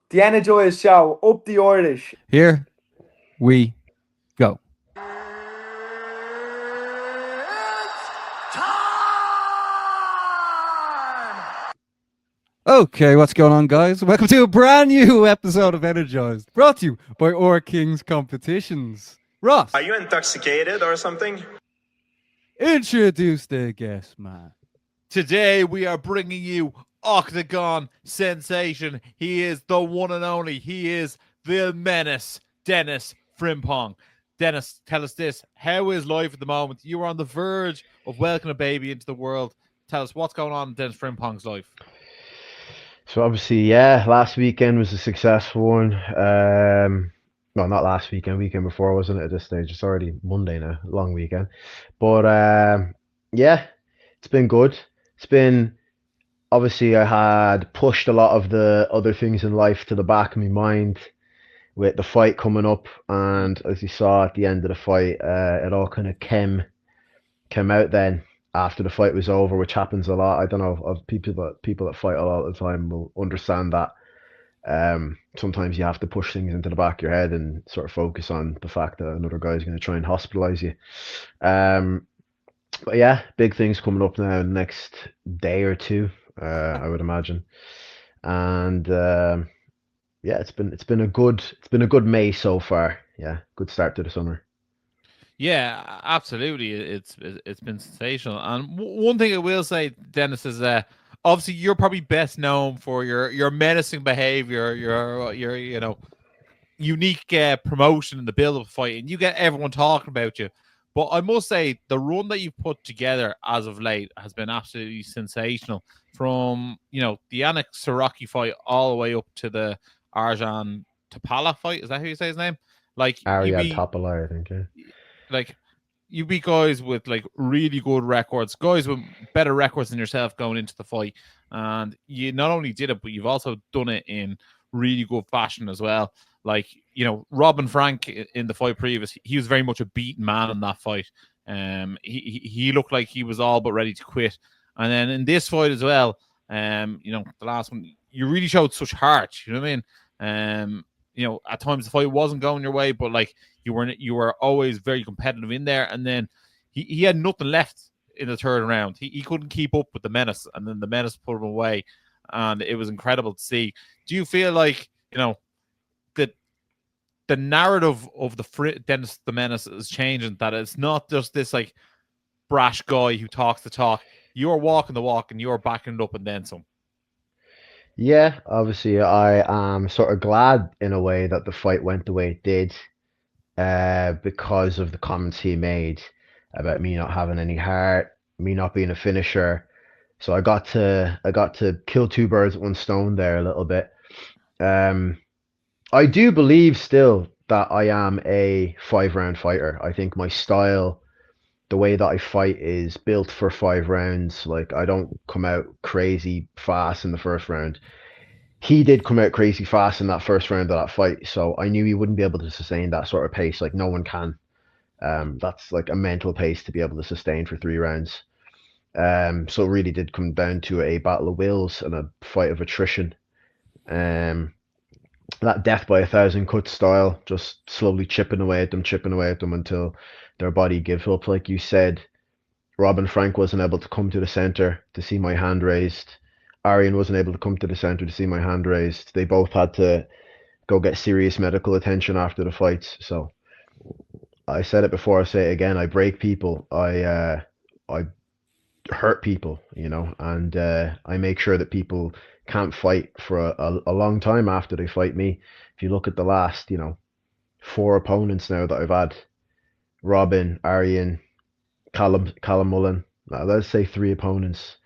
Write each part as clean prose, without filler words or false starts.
The Energized Show, up the Irish. Here we go. Okay, what's going on, guys? Welcome to a brand new episode of Energized, brought to you by Or Kings Competitions. Ross, are you intoxicated or something? Introduce the guest, man. Today we are bringing you Oktagon sensation. He is the one and only. He is the menace, Denis Frimpong. Denis, tell us this. How is life at the moment? You are on the verge of welcoming a baby into the world. Tell us what's going on in Denis Frimpong's life. So obviously, last weekend was a successful one. Well, not last weekend, weekend before, wasn't it? At this stage, it's already Monday now, long weekend. But it's been good. It's been, obviously, I had pushed a lot of the other things in life to the back of my mind with the fight coming up, and as you saw at the end of the fight, it all kind of came out then after the fight was over, which happens a lot. I don't know, of people that fight a lot of the time will understand that. Sometimes you have to push things into the back of your head and sort of focus on the fact that another guy is going to try and hospitalize you. But yeah, big things coming up now in the next day or two, I would imagine. And it's been a good May so far. Yeah, good start to the summer. Yeah, absolutely. It's been sensational. And one thing I will say, Denis, is obviously you're probably best known for your menacing behavior, your unique promotion in the build of a fight, and you get everyone talking about you. But I must say, the run that you've put together as of late has been absolutely sensational. From the Yannick Siraki fight all the way up to the Arjan Tapala fight. Is that how you say his name? Like Arjan Tapala, I think. Yeah. Like you beat guys with like really good records, guys with better records than yourself going into the fight, and you not only did it, but you've also done it in really good fashion as well. Like, Robin Frank in the fight previous, he was very much a beaten man in that fight. He looked like he was all but ready to quit. And then in this fight as well, the last one, you really showed such heart. You know what I mean? At times the fight wasn't going your way, but like you were always very competitive in there. And then he had nothing left in the third round. He couldn't keep up with the menace, and then the menace put him away, and it was incredible to see. Do you feel like that the narrative of the Denis the Menace is changing? That it's not just this like brash guy who talks the talk. You're walking the walk, and you're backing it up and then some. Yeah, obviously, I am sort of glad in a way that the fight went the way it did, because of the comments he made about me not having any heart, me not being a finisher. So I got to kill two birds with one stone there a little bit. I do believe still that I am a 5-round fighter. I think my style, the way that I fight, is built for 5 rounds. Like, I don't come out crazy fast in the first round. He did come out crazy fast in that first round of that fight, so I knew he wouldn't be able to sustain that sort of pace. Like, no one can. That's like a mental pace to be able to sustain for 3 rounds. So it really did come down to a battle of wills and a fight of attrition. That death by 1,000 cut style, just slowly chipping away at them until their body gives up. Like you said, Robin Frank wasn't able to come to the center to see my hand raised. Arian wasn't able to come to the center to see my hand raised. They both had to go get serious medical attention after the fights. So I said it before, I say it again. I break people. I hurt people, and I make sure that people can't fight for a long time after they fight me. If you look at the last, 4 opponents now that I've had, Robin, Arian, Callum Mullen, let's say 3 opponents.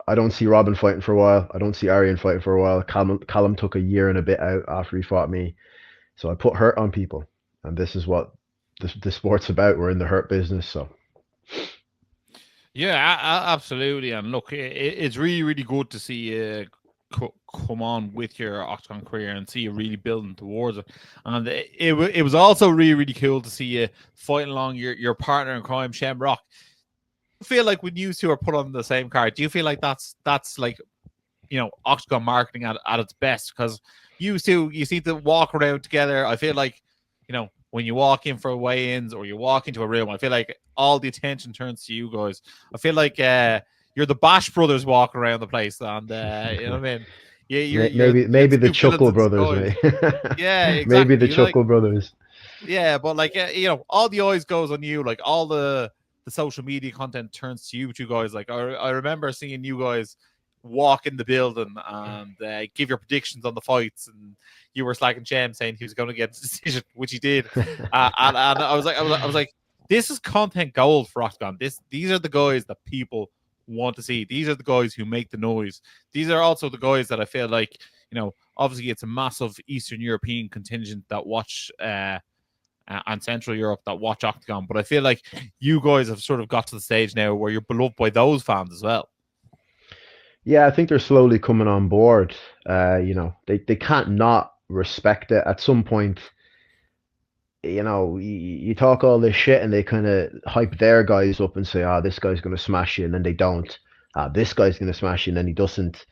I don't see Robin fighting for a while. I don't see Arian fighting for a while. Callum took a year and a bit out after he fought me. So I put hurt on people. And this is what the sport's about. We're in the hurt business, so. Yeah, absolutely. And look, it's really, really good to see you come on with your Oktagon career and see you really building towards it. And it was also really, really cool to see you fighting along your partner in crime, Shem Rock. feel like when you two are put on the same card, do you feel like that's like, you know, Octagon marketing at its best? Because you two, you see to walk around together. I feel like, you know, when you walk in for weigh-ins or you walk into a room, I feel like all the attention turns to you guys. I feel like you're the Bash brothers walking around the place, and you know what I mean. Yeah, you're Maybe the the two villains Chuckle in Brothers, disguise. mate. Yeah, Maybe the exactly. Like, Chuckle Brothers. yeah, but like, you know, all the eyes goes on you. Like, all the social media content turns to you two guys. Like, I remember seeing you guys walk in the building and give your predictions on the fights, and you were slacking Jem saying he was going to get the decision, which he did. And I was like, this is content gold for Octagon. These are the guys that people want to see. These are the guys who make the noise. These are also the guys that I feel like, you know, obviously it's a massive Eastern European contingent that watch and Central Europe that watch Octagon, but I feel like you guys have sort of got to the stage now where you're beloved by those fans as well. Yeah, I think they're slowly coming on board. You know, they can't not respect it. At some point, you know, you talk all this shit and they kind of hype their guys up and say, "Ah, this guy's going to smash you," and then they don't. "Ah, this guy's going to smash you," and then he doesn't.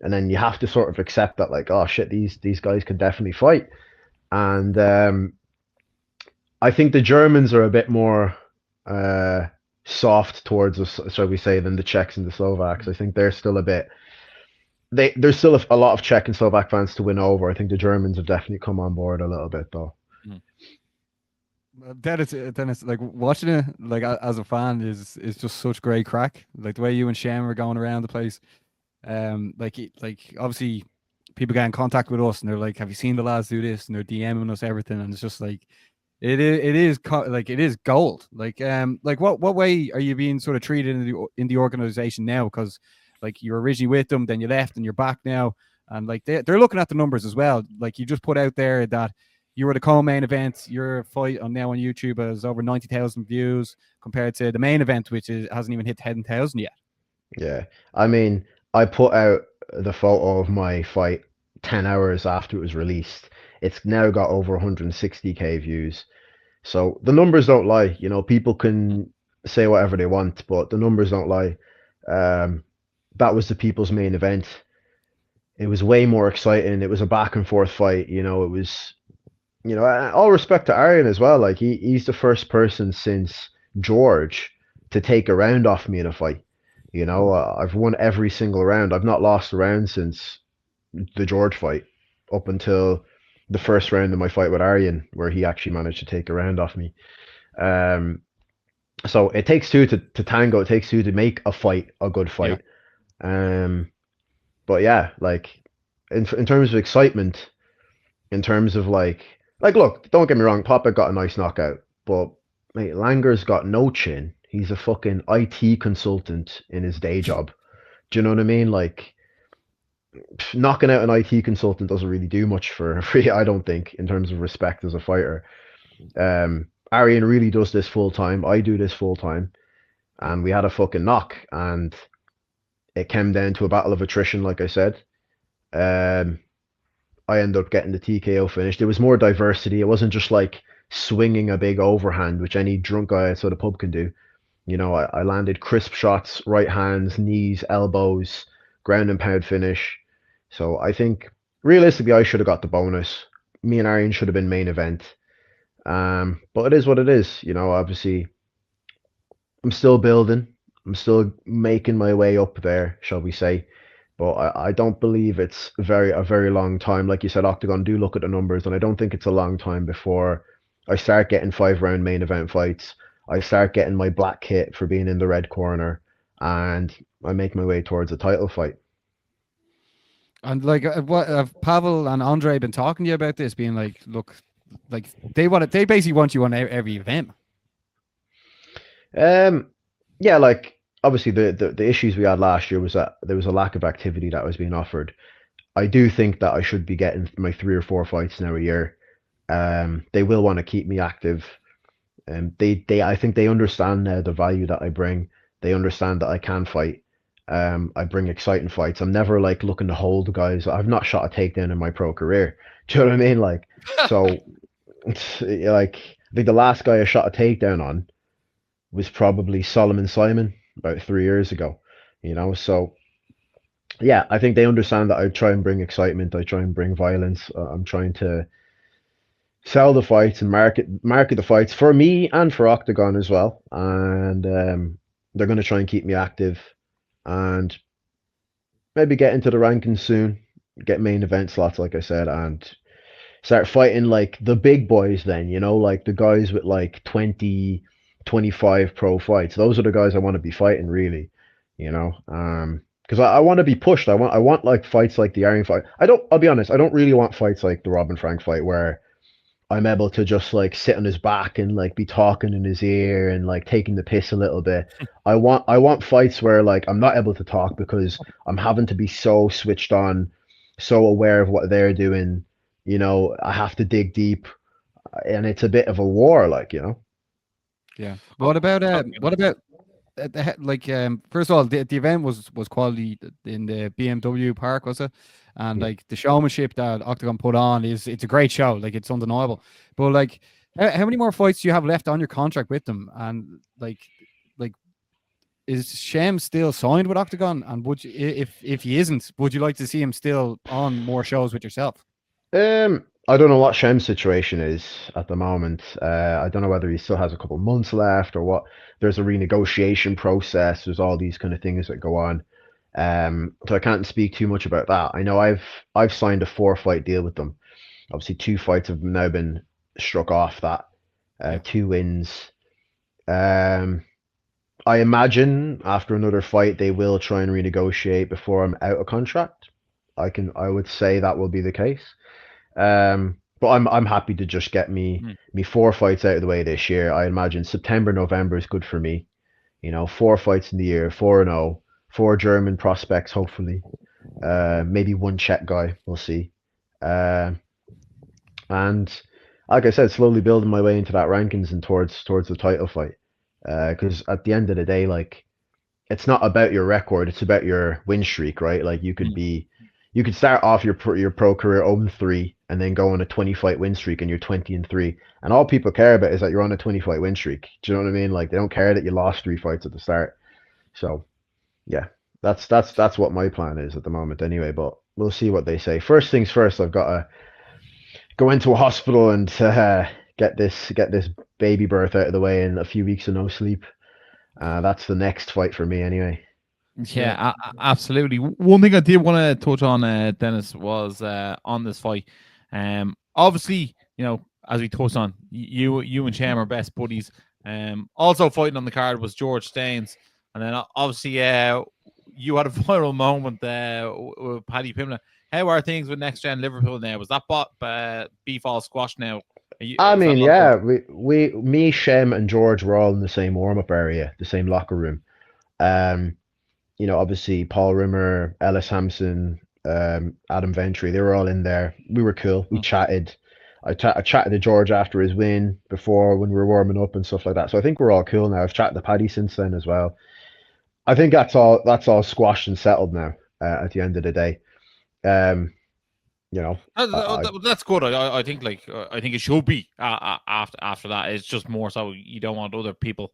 And then you have to sort of accept that, like, oh shit, these guys can definitely fight. And I think the Germans are a bit more soft towards us, shall we say, than the Czechs and the Slovaks. I think they're still a bit. There's still a lot of Czech and Slovak fans to win over. I think the Germans have definitely come on board a little bit, though. Dennis, like watching it, like as a fan, is just such great crack. Like the way you and Shem are going around the place, like obviously people get in contact with us and they're like, "Have you seen the lads do this?" And they're DMing us everything, and it's just like, it is gold. Like what way are you being sort of treated in the organization now? Because like you were originally with them, then you left, and you're back now, and like they're looking at the numbers as well. Like you just put out there that you were the co-main event. Your fight now on YouTube has over 90,000 views compared to the main event, which hasn't even hit 10,000 yet. Yeah, I mean, I put out the photo of my fight 10 hours after it was released. It's now got over 160k views. So the numbers don't lie. You know, people can say whatever they want, but the numbers don't lie. That was the people's main event. It was way more exciting. It was a back and forth fight. You know, it was, you know, all respect to Aryan as well. Like he's the first person since George to take a round off me in a fight. You know, I've won every single round. I've not lost a round since the George fight up until the first round of my fight with Aryan, where he actually managed to take a round off me. So it takes two to tango. It takes two to make a fight a good fight. Yeah. But yeah, like in terms of excitement, in terms of like look, don't get me wrong, Papa got a nice knockout, but mate, Langer's got no chin. He's a fucking IT consultant in his day job. Do you know what I mean? Like, knocking out an IT consultant doesn't really do much for free, I don't think, in terms of respect as a fighter. Aryan really does this full time. I do this full time. And we had a fucking knock, and it came down to a battle of attrition, like I said. I ended up getting the TKO finished. There was more diversity. It wasn't just like swinging a big overhand, which any drunk guy outside the pub can do. You know, I landed crisp shots, right hands, knees, elbows, ground and pound finish. So I think realistically I should have got the bonus. Me and Aryan should have been main event. But it is what it is. You know, obviously I'm still building. I'm still making my way up there, shall we say. But I don't believe it's a very long time. Like you said, Octagon do look at the numbers, and I don't think it's a long time before I start getting 5-round main event fights. I start getting my black kit for being in the red corner, and I make my way towards a title fight. And like, what have Pavel and Andre been talking to you about this? Being like, look, like they basically want you on every event. Yeah, like obviously the issues we had last year was that there was a lack of activity that was being offered. I do think that I should be getting my 3 or 4 fights now a year. They will want to keep me active. I think they understand now the value that I bring. They understand that I can fight. I bring exciting fights. I'm never like looking to hold guys. I've not shot a takedown in my pro career. Do you know what I mean? Like, so like I think the last guy I shot a takedown on was probably Solomon Simon about 3 years ago. So yeah, I think they understand that I try and bring excitement, I try and bring violence. I'm trying to sell the fights and market the fights for me and for Oktagon as well. And they're going to try and keep me active and maybe get into the rankings soon, get main event slots, like I said, and start fighting like the big boys then, like the guys with like 20, 25 pro fights. Those are the guys I want to be fighting, really, because I want to be pushed. I want like fights like the Aryan fight. I'll be honest, I don't really want fights like the Robin Frank fight where I'm able to just like sit on his back and like be talking in his ear and like taking the piss a little bit. I want fights where like I'm not able to talk because I'm having to be so switched on, so aware of what they're doing. I have to dig deep, and it's a bit of a war, like. Yeah. What about first of all, the event was quality in the BMW park, was it? And Yeah. like the showmanship that Oktagon put on it's a great show, like it's undeniable. But like how many more fights do you have left on your contract with them? And like is Shem still signed with Oktagon? And would you, if he isn't, would you like to see him still on more shows with yourself? I don't know what Shem's situation is at the moment. I don't know whether he still has a couple months left or what. There's a renegotiation process. There's all these kind of things that go on. So I can't speak too much about that. I know I've signed a 4-fight deal with them. Obviously, 2 fights have now been struck off that. 2 wins. I imagine after another fight they will try and renegotiate before I'm out of contract. I would say that will be the case. But I'm happy to just get me 4 fights out of the way this year. I imagine September, November is good for me. 4 fights in the year, 4-0, 4 German prospects, hopefully. Maybe 1 Czech guy, we'll see. And like I said, slowly building my way into that rankings and towards the title fight. Because at the end of the day, like, it's not about your record, it's about your win streak, right? Like you could start off your pro career 0-3 and then go on a 20-fight win streak and you're 20-3, and all people care about is that you're on a 20-fight win streak. Do you know what I mean? Like they don't care that you lost 3 fights at the start. So yeah, that's what my plan is at the moment anyway, but we'll see what they say. First things first, I've got to go into a hospital and get this baby birth out of the way in a few weeks of no sleep. That's the next fight for me anyway. Yeah, absolutely. One thing I did want to touch on, Dennis, was on this fight. Obviously, as we touched on, you and Shem are best buddies. Also fighting on the card was George Staines, and then obviously you had a viral moment with Paddy Pimblett. How are things with Next Gen Liverpool now? Was that beef all squashed now? Yeah, me, Shem, and George were all in the same warm-up area, the same locker room. Obviously Paul Rimmer, Ellis Hampson, Adam Ventry, they were all in there. We were cool. We chatted. I chatted to George after his win, before when we were warming up and stuff like that. So I think we're all cool now. I've chatted to Paddy since then as well. I think that's all squashed and settled now. At the end of the day, that's good. I think I think it should be after that. It's just more so you don't want other people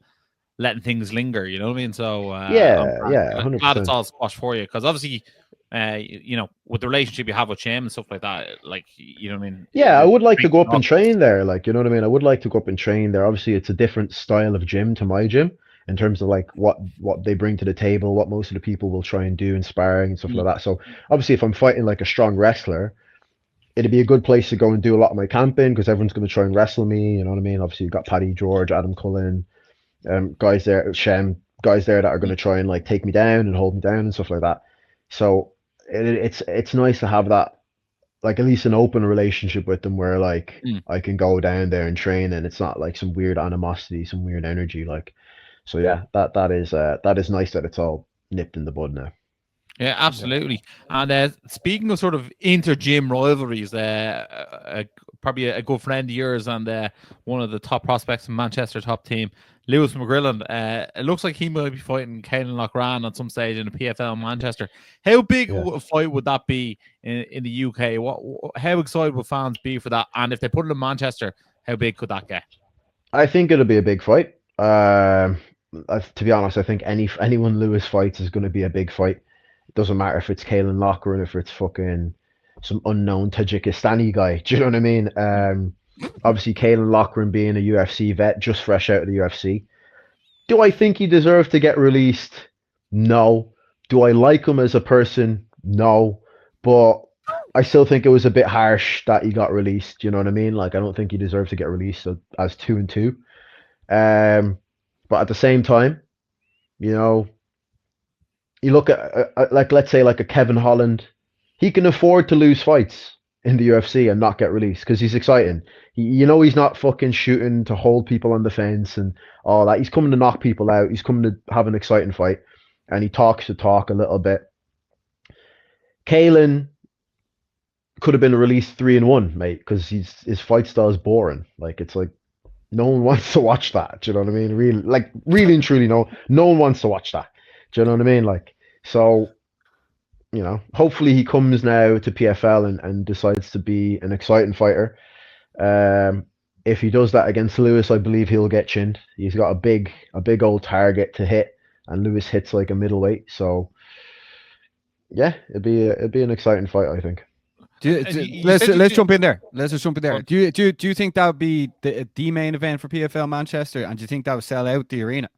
letting things linger. You know what I mean? So I'm 100%. Glad it's all squashed for you, because obviously, with the relationship you have with Shem and stuff like that, like, you know what I mean? Yeah, I would like to go up and train there. Like, you know what I mean? I would like to go up and train there. Obviously, it's a different style of gym to my gym in terms of like what they bring to the table, what most of the people will try and do in sparring and stuff like that. So obviously, if I'm fighting like a strong wrestler, it'd be a good place to go and do a lot of my camping, because everyone's going to try and wrestle me. You know what I mean? Obviously, you've got Paddy, George, Adam Cullen, guys there, Shem, guys there that are going to try and like take me down and hold me down and stuff like that. So it's nice to have that, like, at least an open relationship with them where like I can go down there and train, and it's not like some weird animosity, some weird energy. Like, so yeah, that is nice that it's all nipped in the bud now. Yeah, absolutely. And speaking of sort of inter-gym rivalries, probably a good friend of yours and one of the top prospects in Manchester top team, Lewis McGrillen, it looks like he might be fighting Caelan Loughran at some stage in the PFL in Manchester. How big a fight would that be in the UK? How excited would fans be for that? And if they put it in Manchester, how big could that get? I think it'll be a big fight. To be honest, I think anyone Lewis fights is going to be a big fight. It doesn't matter if it's Kalen Loughran, if it's fucking some unknown Tajikistani guy. Do you know what I mean? Obviously, Kalen Loughran being a UFC vet, just fresh out of the UFC. Do I think he deserved to get released? No. Do I like him as a person? No. But I still think it was a bit harsh that he got released. You know what I mean? Like, I don't think he deserved to get released as 2-2. But at the same time, you know, you look at like, let's say like a Kevin Holland, he can afford to lose fights in the UFC and not get released because he's exciting. He's not fucking shooting to hold people on the fence and all that. He's coming to knock people out. He's coming to have an exciting fight, and he talks the talk a little bit. Kalen could have been released 3-1, mate, because his fight style is boring. Like, it's like no one wants to watch that. Do you know what I mean? Really and truly, no one wants to watch that. Do you know what I mean? Like, so, you know, hopefully he comes now to PFL and decides to be an exciting fighter. If he does that against Lewis, I believe he'll get chinned. He's got a big old target to hit, and Lewis hits like a middleweight. So, yeah, it'd be an exciting fight, I think. Let's jump in there. Let's just jump in there. Do you think that would be the main event for PFL Manchester, and do you think that would sell out the arena?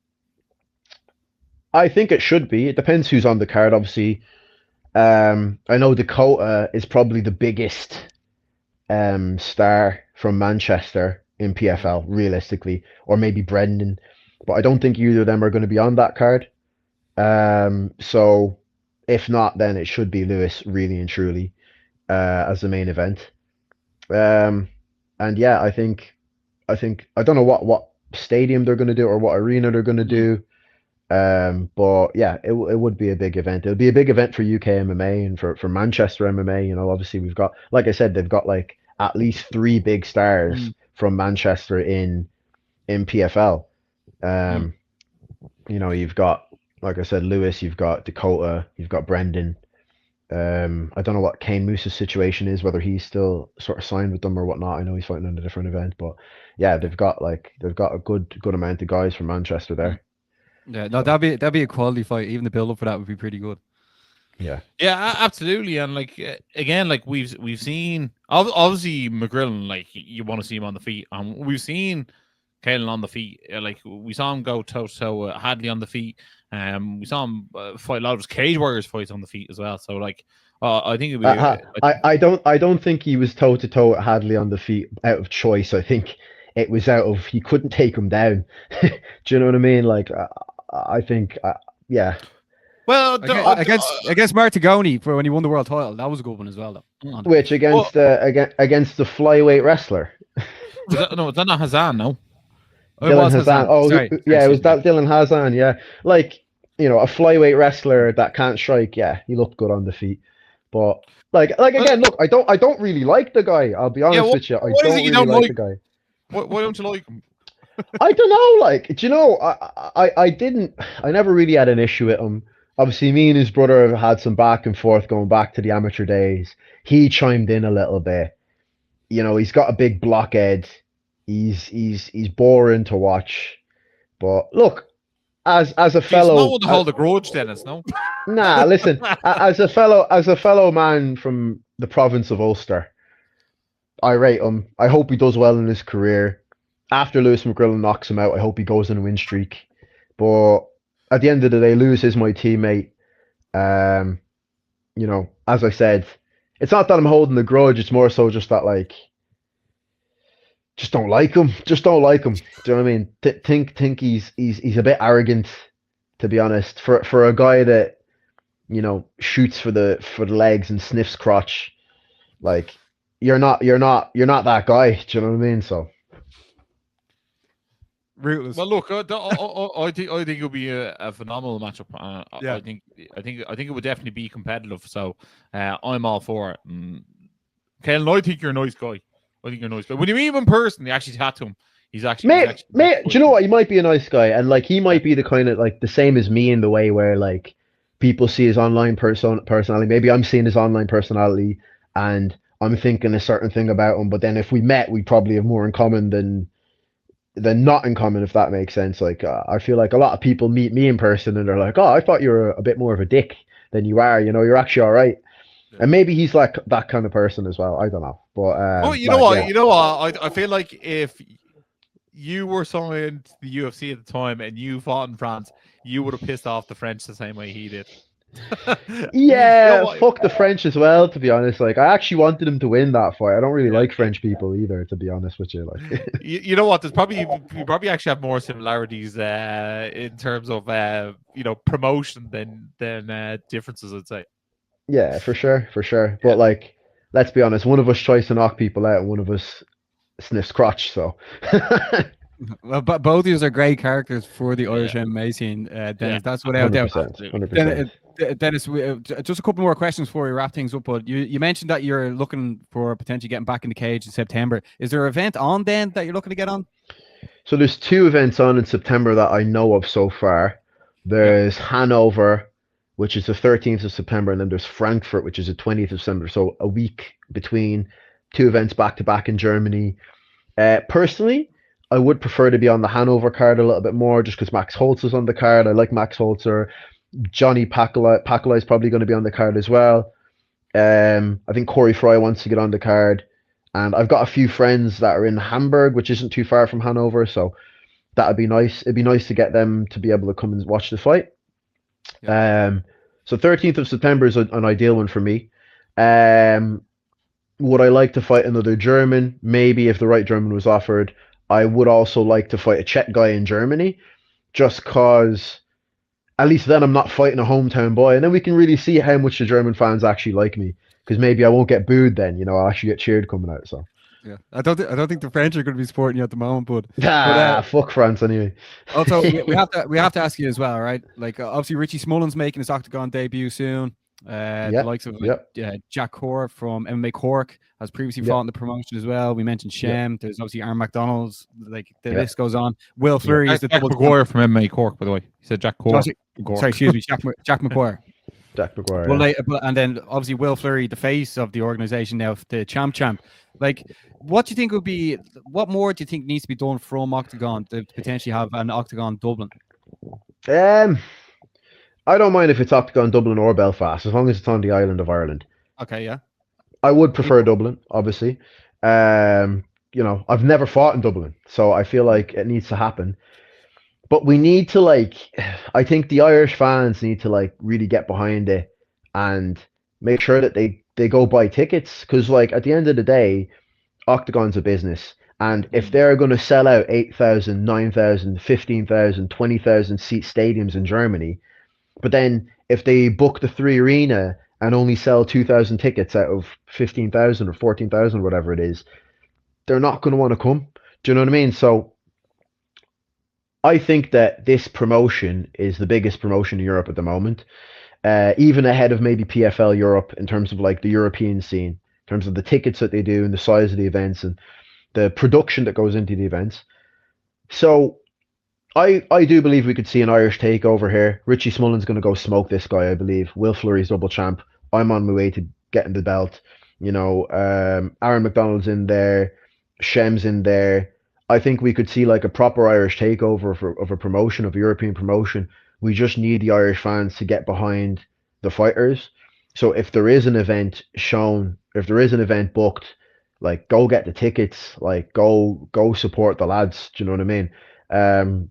I think it should be. It depends who's on the card, obviously. I know Dakota is probably the biggest star from Manchester in PFL, realistically, or maybe Brendan, but I don't think either of them are going to be on that card. So if not, then it should be Lewis, really and truly, as the main event. And yeah, I think I don't know what stadium they're going to do or what arena they're going to do. But yeah, it would be a big event. It would be a big event for UK MMA and for Manchester MMA. You know, obviously we've got, like I said, they've got like at least 3 big stars from Manchester in PFL. You know, you've got, like I said, Lewis, you've got Dakota, you've got Brendan. I don't know what Kane Moose's situation is, whether he's still sort of signed with them or whatnot. I know he's fighting on a different event, but yeah, they've got a good amount of guys from Manchester there. Yeah, no, that'd be a quality fight. Even the build up for that would be pretty good. Yeah, absolutely. And like again, like we've seen obviously McGrillen, like you want to see him on the feet, and we've seen Kalen on the feet. Like we saw him go toe to toe Hadley on the feet. We saw him fight a lot of his Cage Warriors fights on the feet as well. So like, I think it'd be. I don't think he was toe to toe at Hadley on the feet out of choice. I think it was out of he couldn't take him down. Do you know what I mean? Like, I think, yeah. Well, against Martigoni for when he won the world title, that was a good one as well, though. Which against the flyweight wrestler? Was that not Hazan? No. Dylan Hazan. Oh, sorry. Yeah, it was that Dylan Hazan. Yeah, like, you know, a flyweight wrestler that can't strike. Yeah, he looked good on the feet, but like again, look, I don't really like the guy. I'll be honest with you. I don't really like the guy. Why don't you like him? I don't know. Like, do you know? I never really had an issue with him. Obviously, me and his brother have had some back and forth going back to the amateur days. He chimed in a little bit. You know, he's got a big blockhead. He's boring to watch. But look, as a fellow, he's not one to hold a grudge, Dennis. No. Nah, listen. as a fellow man from the province of Ulster, I rate him. I hope he does well in his career. After Lewis McGrillen knocks him out, I hope he goes on a win streak. But at the end of the day, Lewis is my teammate. You know, as I said, it's not that I'm holding a grudge. It's more so just that, like, just don't like him. Just don't like him. Do you know what I mean? Think he's a bit arrogant, to be honest. For a guy that, you know, shoots for the legs and sniffs crotch, like, you're not that guy. Do you know what I mean? So. Rootless. Well, look, I think it'll be a phenomenal matchup. Yeah. I think it would definitely be competitive. So I'm all for it. Kellen, I think you're a nice guy. When you meet him in person, you actually chat to him. He's actually mate. Do you know what? He might be a nice guy, and like he might be the kind of like the same as me in the way where like people see his online personality. Maybe I'm seeing his online personality, and I'm thinking a certain thing about him. But then if we met, we'd probably have more in common than than not in common, if that makes sense. Like I feel like a lot of people meet me in person and they're like, "Oh, I thought you were a bit more of a dick than you are. You know, you're actually all right." And maybe he's like that kind of person as well. I don't know, but Oh, you know like, what? yeah. You know what? I feel like if you were signed to the UFC at the time and you fought in France, you would have pissed off the French the same way he did. You know Yeah, what? fuck the French as well, to be honest. Like, I actually wanted him to win that fight. I don't really Yeah. like French people either, to be honest with you. Like, You know what? There's probably you probably actually have more similarities in terms of promotion than differences. I'd say. yeah, for sure, for sure. Yeah. But like, let's be honest, one of us tries to knock people out and one of us sniffs crotch, so. Well, but both of you are great characters for the Irish MMA scene, Dennis. Yeah. That's without doubt. 100%, 100%. Dennis, just a couple more questions before we wrap things up. But you mentioned that you're looking for potentially getting back in the cage in September. Is there an event on then that you're looking to get on? So there's 2 events on in September that I know of so far. There's Hanover, which is the 13th of September, and then there's Frankfurt, which is the 20th of September. So a week between 2 events back to back in Germany. Personally, I would prefer to be on the Hanover card a little bit more, just because Max Holzer's on the card. I like Max Holzer. Johnny Pacquiao is probably going to be on the card as well. I think Corey Fry wants to get on the card. And I've got a few friends that are in Hamburg, which isn't too far from Hanover, so that'd be nice. It'd be nice to get them to be able to come and watch the fight. So 13th of September is an ideal one for me. Would I like to fight another German? Maybe if the right German was offered. I would also like to fight a Czech guy in Germany, just cause at least then I'm not fighting a hometown boy, and then we can really see how much the German fans actually like me. Because maybe I won't get booed then, you know, I'll actually get cheered coming out. So Yeah, I don't think the French are going to be supporting you at the moment, but fuck France anyway. Also, we have to ask you as well, right? Like obviously Richie Smullen's making his Oktagon debut soon. The likes of Jack Corr from MMA Cork has previously fought in the promotion as well. We mentioned Shem. There's obviously Aaron McDonald's. Like the list goes on. Will Fleury is the Jack McGuire from MMA Cork, by the way. He said Jack Corr. Sorry, excuse me, Jack McGuire. Jack McGuire. Well, and then obviously Will Fleury, the face of the organization now, the champ. Like, what do you think would be? What more do you think needs to be done from Oktagon to potentially have an Oktagon Dublin? I don't mind if it's Oktagon Dublin or Belfast, as long as it's on the island of Ireland. Okay, yeah. I would prefer Dublin, obviously. You know, I've never fought in Dublin, so I feel like it needs to happen. But we need to I think the Irish fans need to really get behind it and make sure that they go buy tickets, because at the end of the day, Oktagon's a business, and if they're going to sell out 8,000, 9,000, 15,000, 20,000 seat stadiums in Germany, but then if they book the 3 Arena and only sell 2,000 tickets out of 15,000 or 14,000, whatever it is, they're not going to want to come. Do you know what I mean? So I think that this promotion is the biggest promotion in Europe at the moment, even ahead of maybe PFL Europe in terms of the European scene, in terms of the tickets that they do and the size of the events and the production that goes into the events. So I do believe we could see an Irish takeover here. Richie Smullen's going to go smoke this guy, I believe. Will Fleury's double champ. I'm on my way to getting the belt. You know, Aaron McDonald's in there. Shem's in there. I think we could see a proper Irish takeover of a promotion, of a European promotion. We just need the Irish fans to get behind the fighters. So if there is an event shown, if there is an event booked, go get the tickets, go support the lads. Do you know what I mean?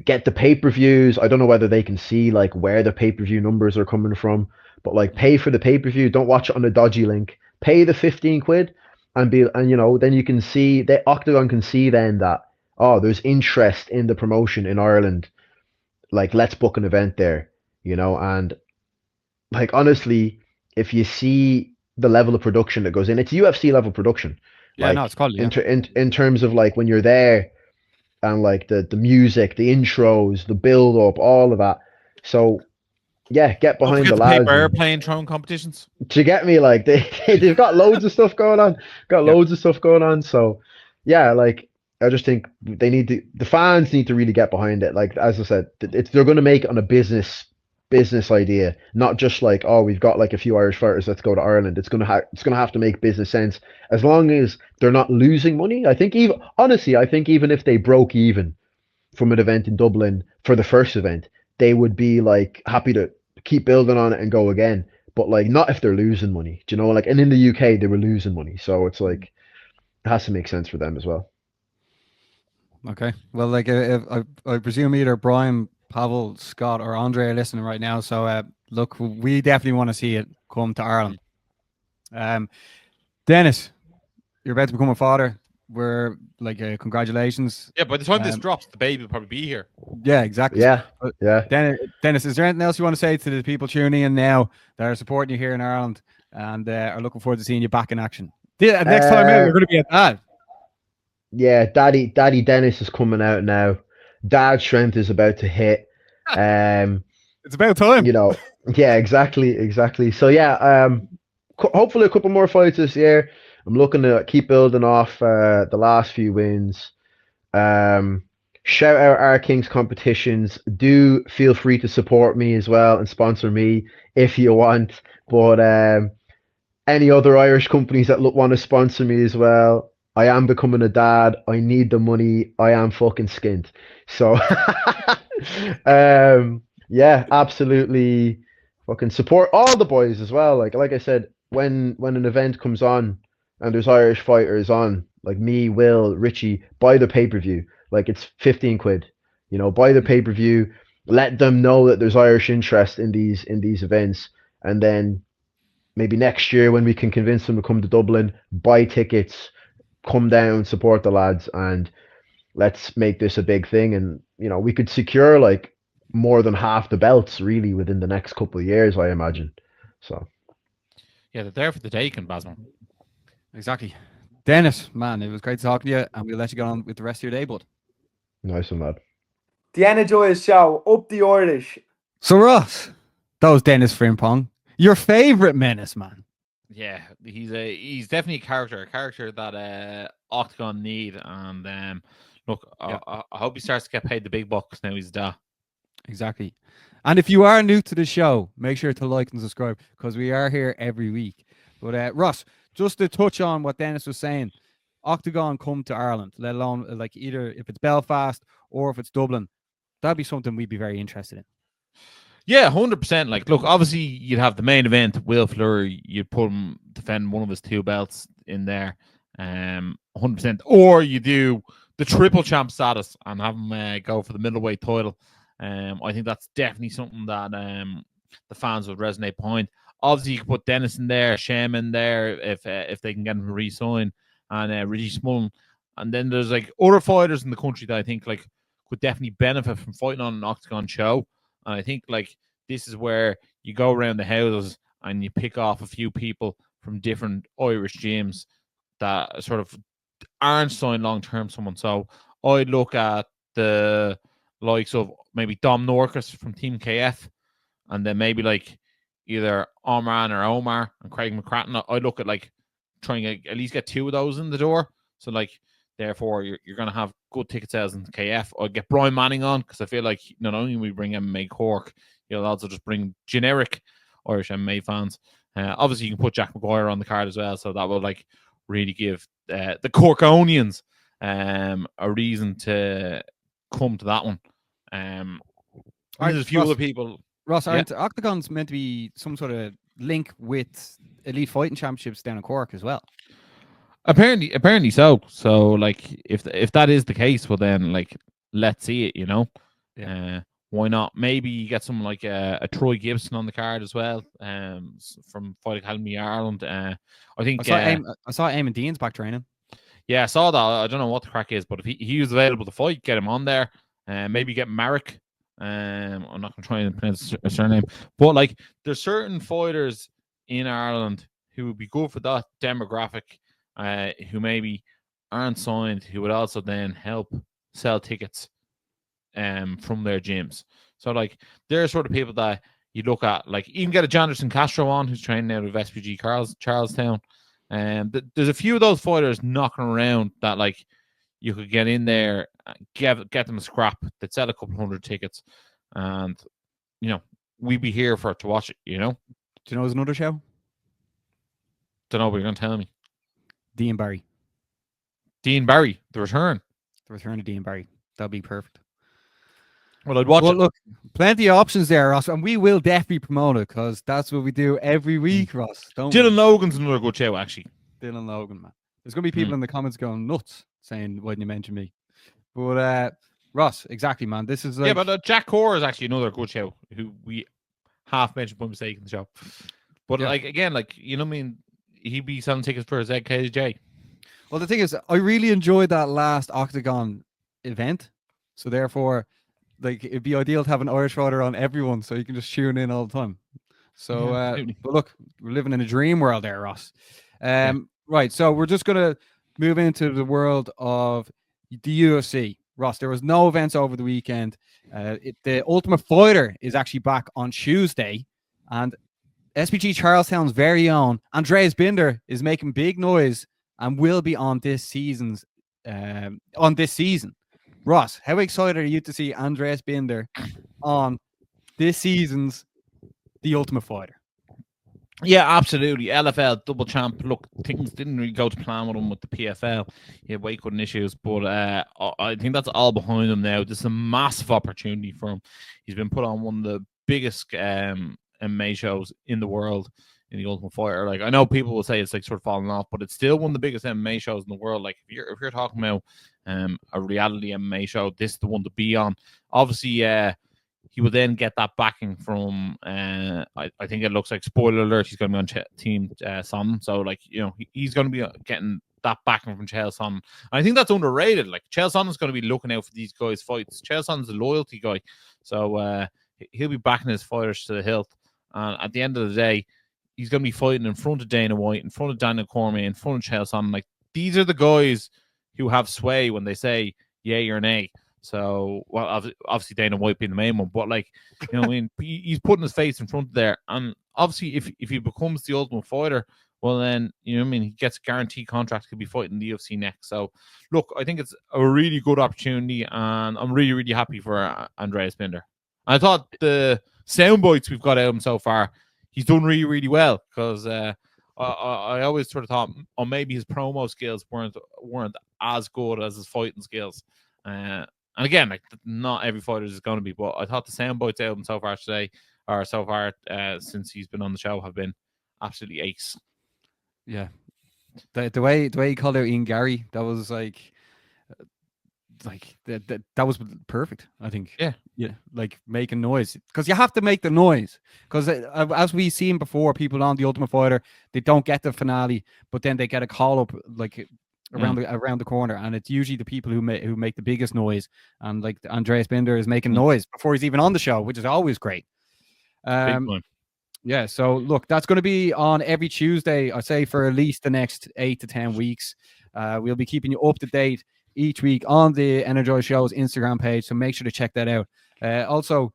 Get the pay-per-views. I don't know whether they can see where the pay-per-view numbers are coming from, but pay for the pay-per-view. Don't watch it on a dodgy link. Pay the 15 quid and then you can see that Oktagon can see then that there's interest in the promotion in Ireland. Let's book an event there, and honestly, if you see the level of production that goes in, it's UFC level production. Yeah, no, it's called in terms of when you're there. And the music, the intros, the build up, all of that. So yeah, get behind the lads. Airplane throwing competitions. To get me they've got loads of stuff going on. Loads of stuff going on. So yeah, I just think the fans need to really get behind it. As I said, they're going to make it on a business business idea, not just like, oh, we've got like a few Irish fighters, let's go to Ireland. It's gonna have to make business sense. As long as they're not losing money, I think even if they broke even from an event in Dublin for the first event, they would be like happy to keep building on it and go again. But like not if they're losing money, do you know? Like, and in the UK they were losing money, so it's like it has to make sense for them as well. Okay. Well, like I presume either Brian, Pavel, Scott, or Andre are listening right now. So look, we definitely want to see it come to Ireland. Denis, you're about to become a father. We're like, congratulations. Yeah, by the time this drops, the baby will probably be here. Yeah, exactly. Yeah, But yeah. Denis, is there anything else you want to say to the people tuning in now that are supporting you here in Ireland and are looking forward to seeing you back in action? Next time out, you're going to be at that. Yeah, Daddy Denis is coming out now. Dad Strength is about to hit. It's about time. You know, yeah, exactly. So yeah, hopefully a couple more fights this year. I'm looking to keep building off the last few wins. Shout out our Kings competitions. Do feel free to support me as well and sponsor me if you want. But any other Irish companies that want to sponsor me as well, I am becoming a dad. I need the money. I am fucking skint. So, yeah, absolutely. Fucking support all the boys as well. Like I said, when an event comes on and there's Irish fighters on, like me, Will, Richie, buy the pay-per-view. Like it's 15 quid. You know, buy the pay-per-view. Let them know that there's Irish interest in these events, and then maybe next year when we can convince them to come to Dublin, buy tickets, come down, support the lads, and let's make this a big thing. And you know, we could secure like more than half the belts really within the next couple of years, I imagine. So yeah, they're there for the taking, Basman. Exactly. Denis, man, it was great talking to you, and we'll let you get on with the rest of your day, bud. nice one, lad. The Energized Show, up the Irish. So Ross, that was Denis Frimpong, your favorite menace, man. Yeah, he's definitely a character that Oktagon need, and look, Yeah. I hope he starts to get paid the big bucks now he's da. Exactly. And if you are new to the show, make sure to like and subscribe because we are here every week. But Ross, just to touch on what Denis was saying, Oktagon come to Ireland, let alone like either if it's Belfast or if it's Dublin, that'd be something we'd be very interested in. Yeah, 100%. Like, look, obviously you'd have the main event, Will Fleury, you'd put him defend one of his two belts in there, 100%. Or you do the triple champ status and have him go for the middleweight title. I think that's definitely something that the fans would resonate behind. Obviously, you could put Denis in there, Shem in there if they can get him to re-sign, and Richie Smullen. And then there's like other fighters in the country that I think like could definitely benefit from fighting on an Oktagon show. And I think like this is where you go around the houses and you pick off a few people from different Irish gyms that sort of aren't signed long term. Someone. So I'd look at the likes of maybe Dom Norcus from Team KF, and then maybe like either Omar and Craig McCratton. I'd look at like trying to at least get two of those in the door. So like therefore you're going to have good ticket sales in KF. I'd get Brian Manning on because I feel like not only we bring MMA Cork, you'll also just bring generic Irish MMA fans. Obviously you can put Jack McGuire on the card as well, so that will like really give the Corkonians a reason to come to that one. There's a few other people. Ross, aren't Oktagon's meant to be some sort of link with Elite Fighting Championships down in Cork as well? Apparently so. So like if that is the case, well then like let's see it, you know. Yeah. Why not? Maybe you get someone like a Troy Gibson on the card as well, from Fight Academy Ireland. I think I saw Eamon Dean's back training. Yeah, I saw that. I don't know what the crack is, but if he was available to fight, get him on there. Maybe get Marek. I'm not going to try and pronounce a surname, but like there's certain fighters in Ireland who would be good for that demographic, who maybe aren't signed, who would also then help sell tickets from their gyms. So like there are sort of people that you look at, like even get a Janderson Castro on who's training out of SPG Charlestown. There's a few of those fighters knocking around that like you could get in there, get them a scrap, they'd sell a couple hundred tickets, and you know we'd be here for it to watch it. You know, Do you know there's another show? don't know what you're gonna tell me. Dean Barry. Dean Barry, The Return. The return of Dean Barry. That'd be perfect. Well, I'd watch Well, it. look, plenty of options there, Ross, and we will definitely promote it because that's what we do every week, Ross. Don't Dylan we? Logan's another good show, actually. Dylan Logan, man. There's gonna be people in the comments going nuts saying, "Why didn't you mention me?" But Ross, exactly, man. This is like, Yeah, but Jack Core is actually another good show who we half mentioned by mistake in the show. But Yeah. like again, like you know, what I mean, he'd be selling tickets for his ZKJ. well, the thing is, I really enjoyed that last Oktagon event, so therefore, like, it'd be ideal to have an Irish fighter on everyone, so you can just tune in all the time. So, Yeah, absolutely. but look, we're living in a dream world there, Ross. Right, so we're just gonna move into the world of the UFC. Ross, there was no events over the weekend. The Ultimate Fighter is actually back on Tuesday, and SPG Charlestown's very own Andreas Binder is making big noise and will be on this season. Ross, how excited are you to see Andreas Binder on this season's The Ultimate Fighter? Yeah, absolutely. LFL double champ. Look, things didn't really go to plan with him with the PFL. He had weight cutting issues, but I think that's all behind him now. This is a massive opportunity for him. He's been put on one of the biggest MMA shows in the world in the Ultimate Fighter. Like I know people will say it's like sort of falling off, but it's still one of the biggest MMA shows in the world. Like if you're talking about a reality MMA show, this is the one to be on. Obviously, he will then get that backing from I think it looks like, spoiler alert, he's going to be on Team Son. So like, you know, he's going to be getting that backing from Chael Sonnen. I think that's underrated. Like Chael Sonnen's going to be looking out for these guys' fights. Chael Sonnen's a loyalty guy, so he'll be backing his fighters to the hilt. And at the end of the day, he's going to be fighting in front of Dana White, in front of Daniel Cormier, in front of Chael Sonnen. Like these are the guys who have sway when they say yay or nay. So, well, obviously Dana White being the main one, but like, you know, I mean, he's putting his face in front of there, and obviously, if he becomes the Ultimate Fighter, well, then you know, what I mean, he gets a guaranteed contract. He'll be fighting the UFC next. So, look, I think it's a really good opportunity, and I'm really, really happy for Andreas Binder. I thought the sound bites we've got out of him so far, he's done really, really well because I always sort of thought, oh, maybe his promo skills weren't as good as his fighting skills. And again, like not every fighter is going to be, but I thought the sound bites out of him so far today, or so far since he's been on the show, have been absolutely ace. Yeah, the way he called out Ian Gary, that was like that was perfect. I think. Yeah, like making noise because you have to make the noise because as we've seen before, people on the Ultimate Fighter, they don't get the finale, but then they get a call up like around the corner, and it's usually the people who make the biggest noise, and like Andreas Binder is making noise before he's even on the show, which is always great. Yeah, so look, that's going to be on every Tuesday, I'd say, for at least the next 8 to 10 weeks. We'll be keeping you up to date each week on the Energized Show's Instagram page, so make sure to check that out. Also,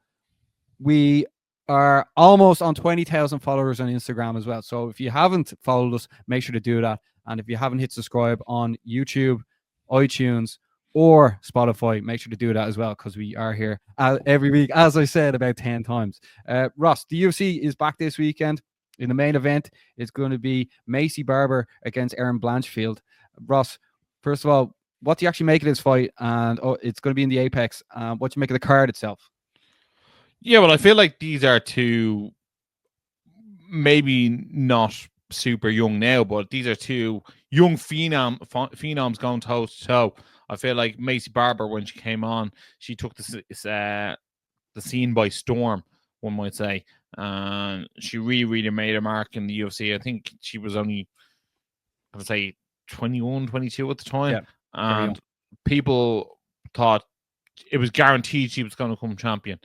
we are almost on 20,000 followers on Instagram as well, so if you haven't followed us, make sure to do that. And if you haven't hit subscribe on YouTube, iTunes, or Spotify, make sure to do that as well, because we are here every week, as I said about 10 times. Ross, the UFC is back this weekend. In the main event, it's going to be Macy Barber against Erin Blanchfield. Ross, first of all, what do you actually make of this fight? And it's going to be in the Apex. What do you make of the card itself? Yeah, well, I feel like these are two, maybe not super young now, but these are two young phenoms going toe to toe. I feel like Macy Barber, when she came on, she took the scene by storm, one might say. She really, really made a mark in the UFC. I think she was only, I would say, 21, 22 at the time. Yeah, and people thought it was guaranteed she was going to become champion.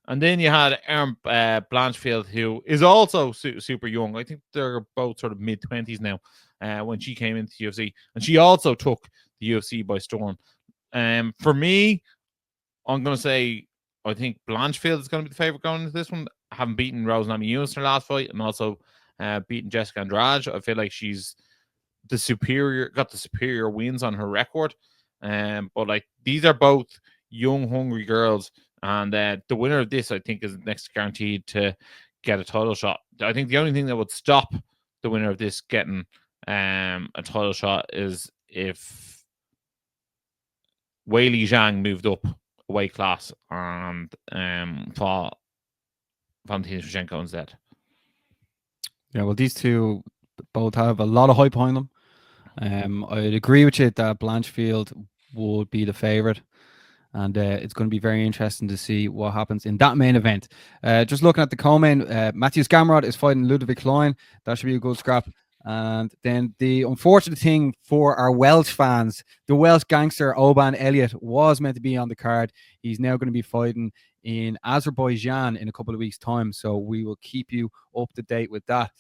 And then you had Erin Blanchfield, who is also super young. I think they're both sort of mid-20s now when she came into the UFC. And she also took the UFC by storm. For me, I'm going to say I think Blanchfield is going to be the favorite going into this one. Having beaten Rose Namajunas in her last fight and also beaten Jessica Andrade, I feel like she's got the superior wins on her record. But like these are both young, hungry girls And the winner of this, I think, is next guaranteed to get a title shot. I think the only thing that would stop the winner of this getting a title shot is if Wei Li Zhang moved up a weight class and fought Valentina Shevchenko instead. Yeah, well, these two both have a lot of hype behind them. I'd agree with you that Blanchfield would be the favorite, and it's going to be very interesting to see what happens in that main event. Just looking at the co-main, Matthias Gamrot is fighting Ludwig Klein. That should be a good scrap. And then the unfortunate thing for our Welsh fans, the Welsh gangster Oban Elliott was meant to be on the card. He's now going to be fighting in Azerbaijan in a couple of weeks' time. So we will keep you up to date with that.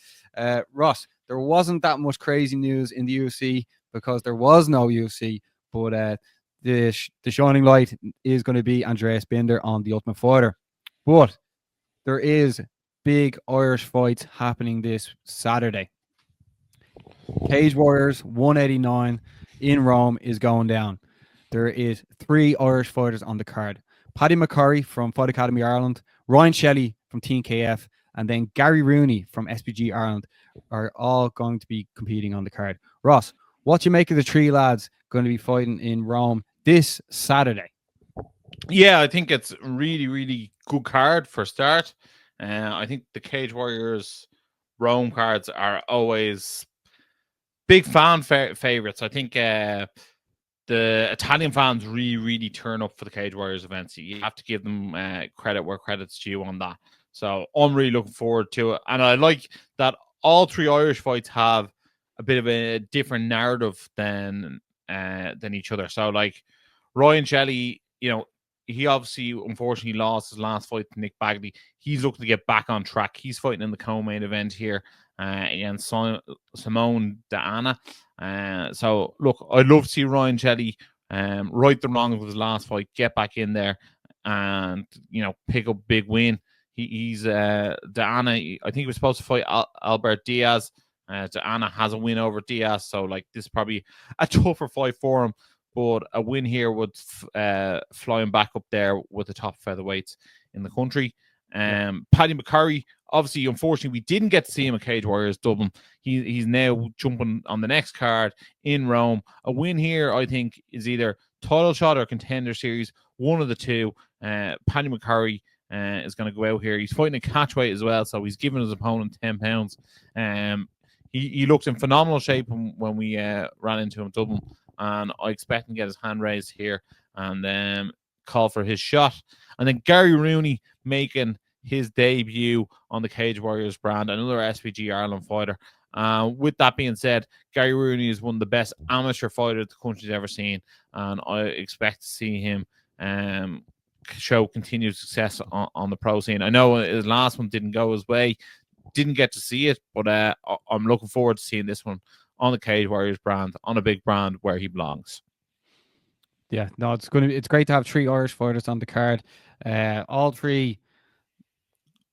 Ross, there wasn't that much crazy news in the UFC because there was no UFC, but the shining light is going to be Andreas Binder on The Ultimate Fighter. But there is big Irish fights happening this Saturday. Cage Warriors 189 in Rome is going down. There is 3 Irish fighters on the card. Paddy McCurry from Fight Academy Ireland, Ryan Shelley from Team KF, and then Gary Rooney from SPG Ireland are all going to be competing on the card. Ross, what do you make of the 3 lads going to be fighting in Rome this Saturday? Yeah, I think it's really, really good card for a start. I think the Cage Warriors Rome cards are always big fan favorites. I think the Italian fans really, really turn up for the Cage Warriors events. You have to give them credit where credit's due on that. So I'm really looking forward to it. And I like that all 3 Irish fights have a bit of a different narrative than each other. So like Ryan Shelley, he obviously unfortunately lost his last fight to Nick Bagley. He's looking to get back on track. He's fighting in the co-main event here against Simone D'Anna. So look, I'd love to see Ryan Shelley right the wrongs of his last fight, get back in there and pick up a big win. He's D'Anna, I think he was supposed to fight Albert Diaz. D'Anna has a win over Diaz, so like this is probably a tougher fight for him. But a win here would fly him back up there with the top featherweights in the country. Paddy McCurry, obviously, unfortunately, we didn't get to see him at Cage Warriors Dublin. He's now jumping on the next card in Rome. A win here, I think, is either title shot or contender series, one of the two. Paddy McCurry is going to go out here. He's fighting a catchweight as well, so he's giving his opponent 10 pounds. He looked in phenomenal shape when we ran into him in Dublin. And I expect him to get his hand raised here and call for his shot. And then Gary Rooney making his debut on the Cage Warriors brand, another SPG Ireland fighter. With that being said, Gary Rooney is one of the best amateur fighters the country's ever seen, and I expect to see him show continued success on the pro scene. I know his last one didn't go his way, didn't get to see it, but I'm looking forward to seeing this one on the Cage Warriors brand, on a big brand where he belongs. Yeah, no, it's great to have 3 Irish fighters on the card. All 3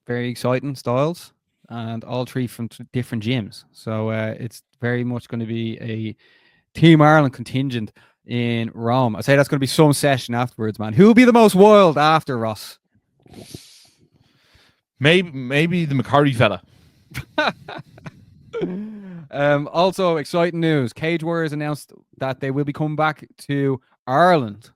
very exciting styles, and all 3 from different gyms. So it's very much going to be a Team Ireland contingent in Rome. I'd say that's going to be some session afterwards, man. Who will be the most wild after, Ross? Maybe the McCurry fella. Also, exciting news. Cage Warriors announced that they will be coming back to Ireland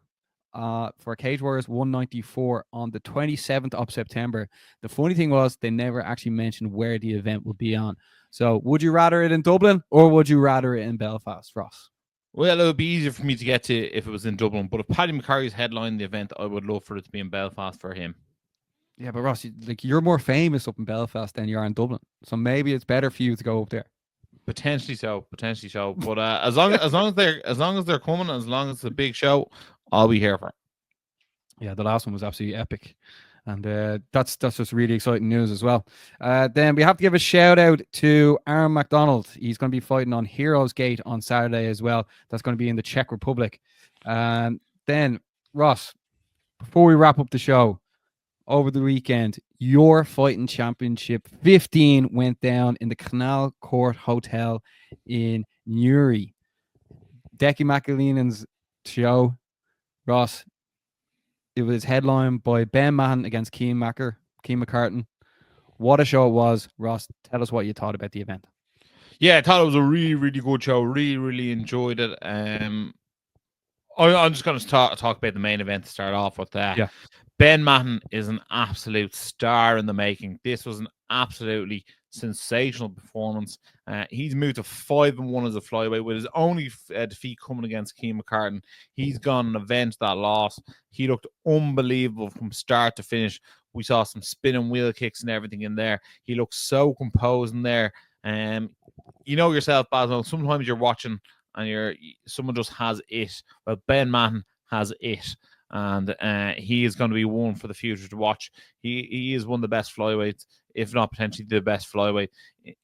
for Cage Warriors 194 on the 27th of September. The funny thing was they never actually mentioned where the event will be on. So would you rather it in Dublin or would you rather it in Belfast, Ross? Well, it would be easier for me to get to if it was in Dublin. But if Paddy McCurry's headlining the event, I would love for it to be in Belfast for him. Yeah, but Ross, you're more famous up in Belfast than you are in Dublin. So maybe it's better for you to go up there. Potentially so. But as long as they're coming, as long as it's a big show, I'll be here for it. Yeah, the last one was absolutely epic, and that's just really exciting news as well. Then we have to give a shout out to Aaron McDonald. He's going to be fighting on Heroes Gate on Saturday as well. That's going to be in the Czech Republic. Then Ross, before we wrap up the show, over the weekend, your fighting championship 15 went down in the Canal Court Hotel in Newry. Decky McAleenan's show, Ross, It was headlined by Ben Mahon against Keane McCartan. What a show it was. Ross, tell us what you thought about the event. Yeah, I thought it was a really, really good show. Really enjoyed it. I'm just going to talk about the main event to start off with. Yeah. Ben Mahon is an absolute star in the making. This was an absolutely sensational performance. He's moved to 5-1 as a flyweight with his only defeat coming against Keane McCartan. He's gone and avenged that loss. He looked unbelievable from start to finish. We saw some spinning wheel kicks and everything in there. He looked so composed in there. You know yourself, Basil, sometimes you're watching and someone just has it. Well, Ben Mahon has it. And he is going to be one for the future to watch. He is one of the best flyweights, if not potentially the best flyweight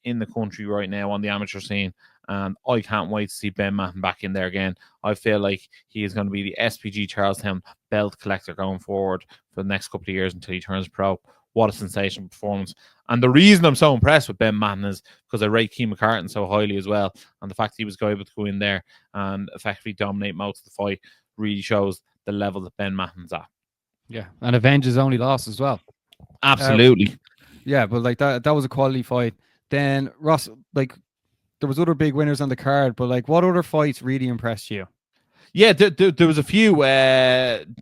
in the country right now on the amateur scene. And I can't wait to see Ben Mahon back in there again. I feel like he is going to be the SPG Charlestown belt collector going forward for the next couple of years until he turns pro. What a sensational performance. And the reason I'm so impressed with Ben Mahon is because I rate Keane McCartan so highly as well. And the fact that he was able to go in there and effectively dominate most of the fight really shows the level that Ben Mahon's at. Yeah, and avenge his only loss as well. Absolutely. Yeah, but like that was a quality fight. Then Ross, like there was other big winners on the card, but like what other fights really impressed you? Yeah, there was a few.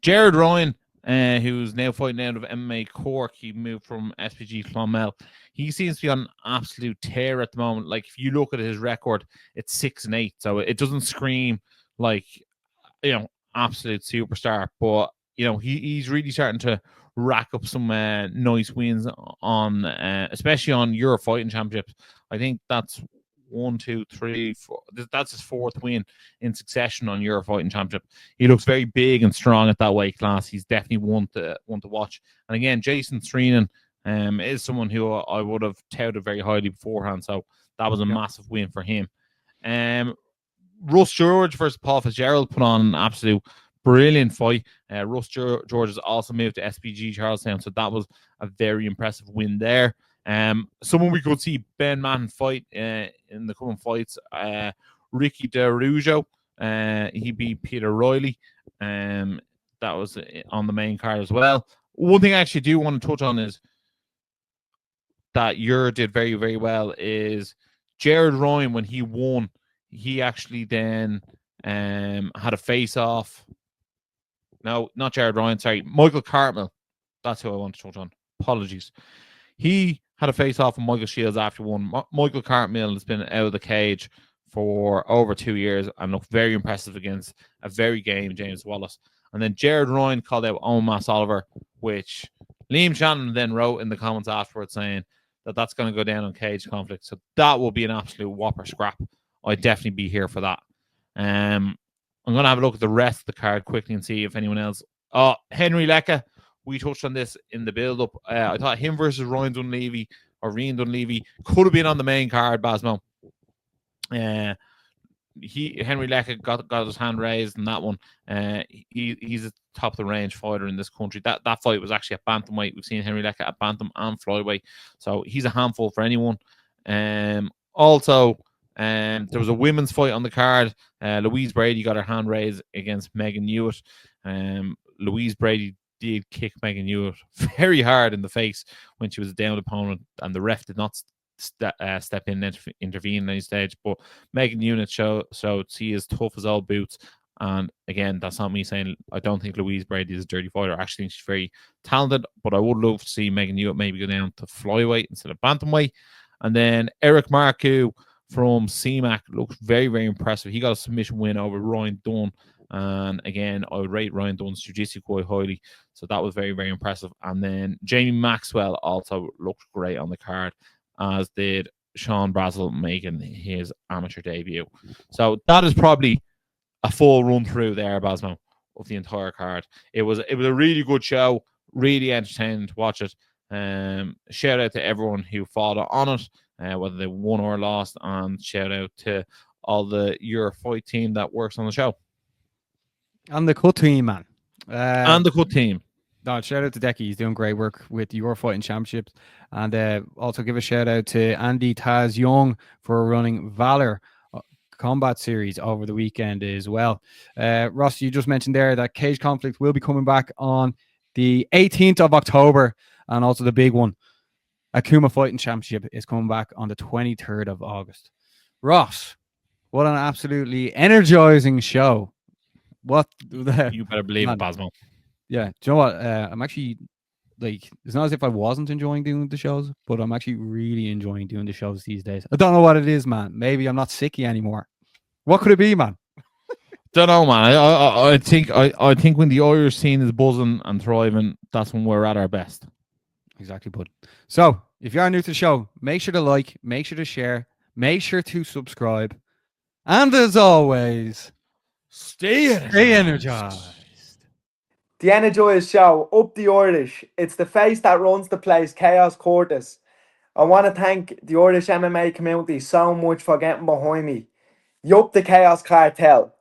Jared Ryan, who's now fighting out of MMA Cork, he moved from SPG Clonmel. He seems to be on an absolute tear at the moment. Like if you look at his record, it's 6-8, so it doesn't scream like absolute superstar, but he's really starting to rack up some nice wins on especially on Euro Fighting Championships. I think that's 1, 2, 3, 4. That's his 4th win in succession on Euro Fighting Championship. He looks very big and strong at that weight class. He's definitely one to watch. And again, Jason Sreenan is someone who I would have touted very highly beforehand, so that was a massive win for him. Russ George versus Paul Fitzgerald put on an absolute brilliant fight. Russ George has also moved to SPG Charlestown, so that was a very impressive win there. Someone we could see Ben Mahon fight in the coming fights. Ricky DeRujo, he beat Peter Riley. That was on the main card as well. One thing I actually do want to touch on is that did very, very well is Jared Ryan, when he won, he actually then had a face-off. No, not Jared Ryan, sorry. Michael Cartmel. That's who I want to touch on. Apologies. He had a face-off with Michael Shields after one. Michael Cartmel has been out of the cage for over 2 years and looked very impressive against a very game James Wallace. And then Jared Ryan called out Omas Oliver, which Liam Shannon then wrote in the comments afterwards saying that that's going to go down on Cage Conflict. So that will be an absolute whopper scrap. I'd definitely be here for that. I'm going to have a look at the rest of the card quickly and see if anyone else. Henry Lecca, we touched on this in the build-up. I thought him versus Ryan Dunleavy or Rian Dunleavy could have been on the main card, Basmo. Henry Lecca got his hand raised in that one. He's a top of the range fighter in this country. That fight was actually at bantamweight. We've seen Henry Lecca at bantam and flyweight, so he's a handful for anyone. Also, there was a women's fight on the card. Louise Brady got her hand raised against Megan Hewitt. Louise Brady did kick Megan Hewitt very hard in the face when she was a downed opponent, and the ref did not step in and intervene at any stage. But Megan Hewitt showed she is tough as old boots. And again, that's not me saying I don't think Louise Brady is a dirty fighter. I actually think she's very talented, but I would love to see Megan Hewitt maybe go down to flyweight instead of bantamweight. And then Eric Marcoux from CMAC looked very, very impressive. He got a submission win over Ryan Dunn. And again, I would rate Ryan Dunn's jiu-jitsu quite highly. So that was very, very impressive. And then Jamie Maxwell also looked great on the card, as did Sean Brazel making his amateur debut. So that is probably a full run through there, Basmo, of the entire card. It was a really good show, really entertaining to watch it. Shout out to everyone who fought on it, whether they won or lost, and shout out to all the Your Fight team that works on the show. And the cut team, man. And the cut team. No, shout out to Decky. He's doing great work with Your Fighting Championships. And also give a shout out to Andy Taz Young for running Valor Combat series over the weekend as well. Ross, you just mentioned there that Cage Conflict will be coming back on the 18th of October, and also the big one, Akuma Fighting Championship, is coming back on the 23rd of August. Ross, what an absolutely energizing show. What the, You better believe it, Basmo. yeah, do you know what? I'm actually, like, it's not as if I wasn't enjoying doing the shows, but I'm actually really enjoying doing the shows these days. I don't know what it is, man. Maybe I'm not sicky anymore. What could it be, man? Don't know, man. I think when the Irish scene is buzzing and thriving, that's when we're at our best. Exactly, bud. So, if you are new to the show, make sure to like, make sure to share, make sure to subscribe, and as always, Stay energized. The Energized Show, up the Irish. It's the face that runs the place, Chaos Curtis. I want to thank the Irish MMA community so much for getting behind me. Yup, the Chaos Cartel.